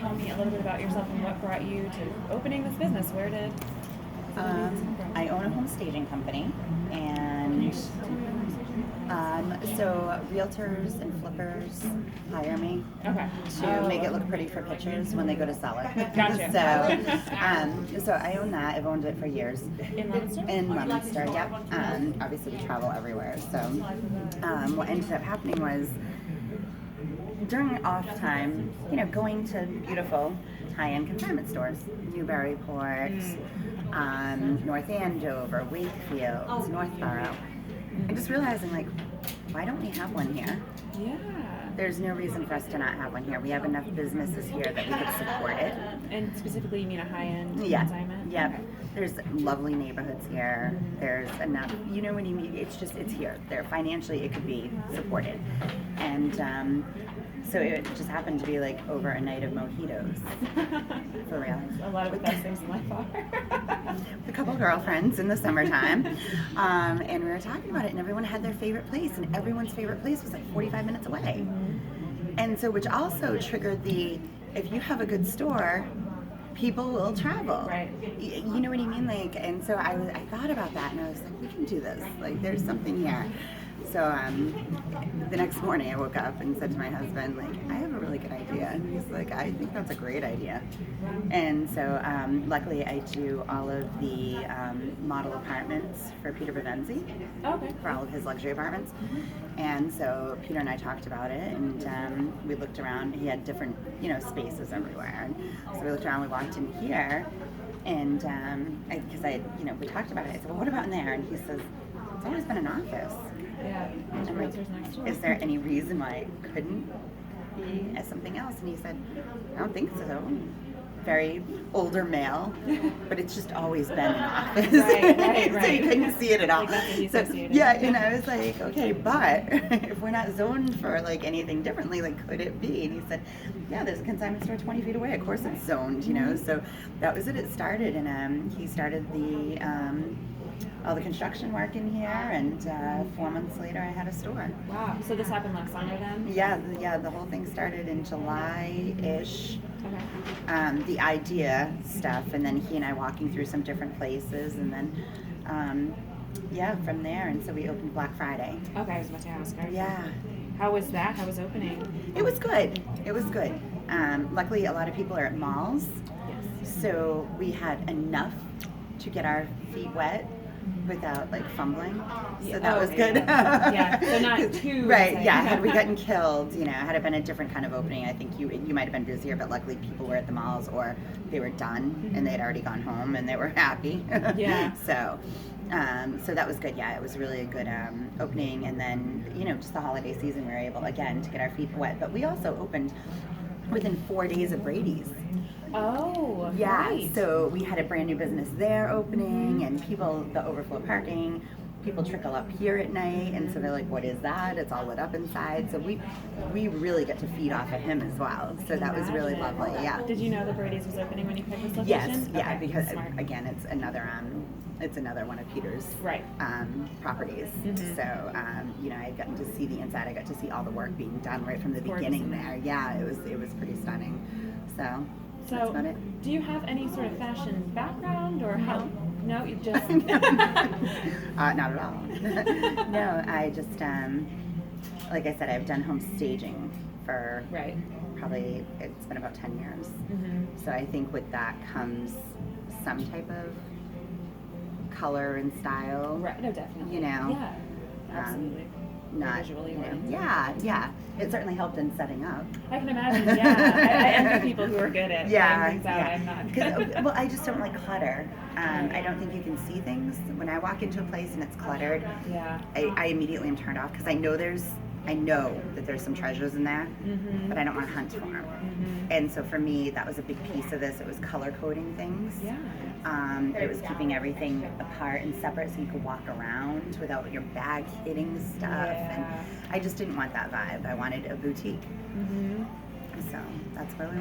tell me a little bit about yourself and what brought you to opening this business? Where did I own a home staging company, and so realtors and flippers hire me to make it look pretty for pictures when they go to sell it. Gotcha. So I own that. I've owned it for years. In Leominster? In Leominster, yep. Obviously we travel everywhere. So what ended up happening was during off time, going to beautiful high-end consignment stores, Newburyport, North Andover, Wakefield, Northborough, and just realizing, like, why don't we have one here? Yeah. There's no reason for us to not have one here. We have enough businesses here that we could support it. And specifically, you mean a high-end consignment? Yeah. Okay. There's lovely neighborhoods here. There's enough, what you mean? It's here. There, financially, it could be supported. And so it just happened to be like over a night of mojitos. For real. A lot of the best things in life are. A couple of girlfriends in the summertime. And we were talking about it, and everyone had their favorite place, and everyone's favorite place was like 45 minutes away. And so, which also triggered if you have a good store, people will travel. Right. You know what I mean? Like, and so I thought about that, and I was like, we can do this. Like, there's something here. So the next morning I woke up and said to my husband, like, I have a really good idea. And he's like, I think that's a great idea. And so luckily I do all of the model apartments for Peter Bavenzi, for all of his luxury apartments. And so Peter and I talked about it, and we looked around. He had different, spaces everywhere. And so we looked around, we walked in here, and because we talked about it, I said, well, what about in there? And he says, it's always been an office. Yeah, and I'm like, is there any reason why it couldn't be as something else? And he said, I don't think so. Very older male, but it's just always been an office. Right. So you couldn't see it at all. Like that's what he so, associated. yeah, and I was like, okay, but if we're not zoned for like anything differently, like could it be? And he said, yeah, there's a consignment store 20 feet away. Of course it's zoned, So that was it. It started, and he started all the construction work in here, and 4 months later I had a store. Wow. So this happened last summer then? Yeah, the whole thing started in July-ish. Okay. The idea stuff, and then he and I walking through some different places, and then from there, and so we opened Black Friday. Okay, I was about to ask. Yeah. How was that? How was opening? It was good. Luckily a lot of people are at malls. Yes. So we had enough to get our feet wet without like fumbling, so that was good. Yeah, so not too right. insane. Yeah, had we gotten killed, had it been a different kind of opening, I think you might have been busier. But luckily, people were at the malls, or they were done and they had already gone home and they were happy. Yeah. So that was good. Yeah, it was really a good opening. And then just the holiday season, we were able again to get our feet wet. But we also opened within 4 days of Brady's. Oh, yeah. Right. So we had a brand new business there opening, and the overflow parking, people trickle up here at night, and so they're like, what is that? It's all lit up inside. So we really get to feed off of him as well. So that was really lovely. Yeah. Did you know the Brady's was opening when you picked this location? Yes. Yeah. Okay, Because smart. again, it's another one of Peter's properties. Mm-hmm. So I had gotten to see the inside. I got to see all the work being done right from the beginning there. Yeah. It was pretty stunning. So. That's about it. Do you have any sort of fashion background, or how? No, you just not at all. No, I just like I said, I've done home staging for probably it's been about 10 years. Mm-hmm. So I think with that comes some type of color and style. Right. No, definitely. Yeah. Absolutely. Not visually. Yeah. It certainly helped in setting up. I can imagine. Yeah, I envy people who are good at laying things out. Yeah. I'm not. Well, I just don't like clutter. I don't think you can see things when I walk into a place and it's cluttered. Yeah. I immediately am turned off because I know that there's some treasures in there, but I don't want to hunt for them. Mm-hmm. And so for me, that was a big piece of this. It was color coding things. Yeah. It was keeping everything apart and separate so you could walk around without your bag hitting stuff. Yeah. And I just didn't want that vibe. I wanted a boutique. Mm-hmm. So that's where we went.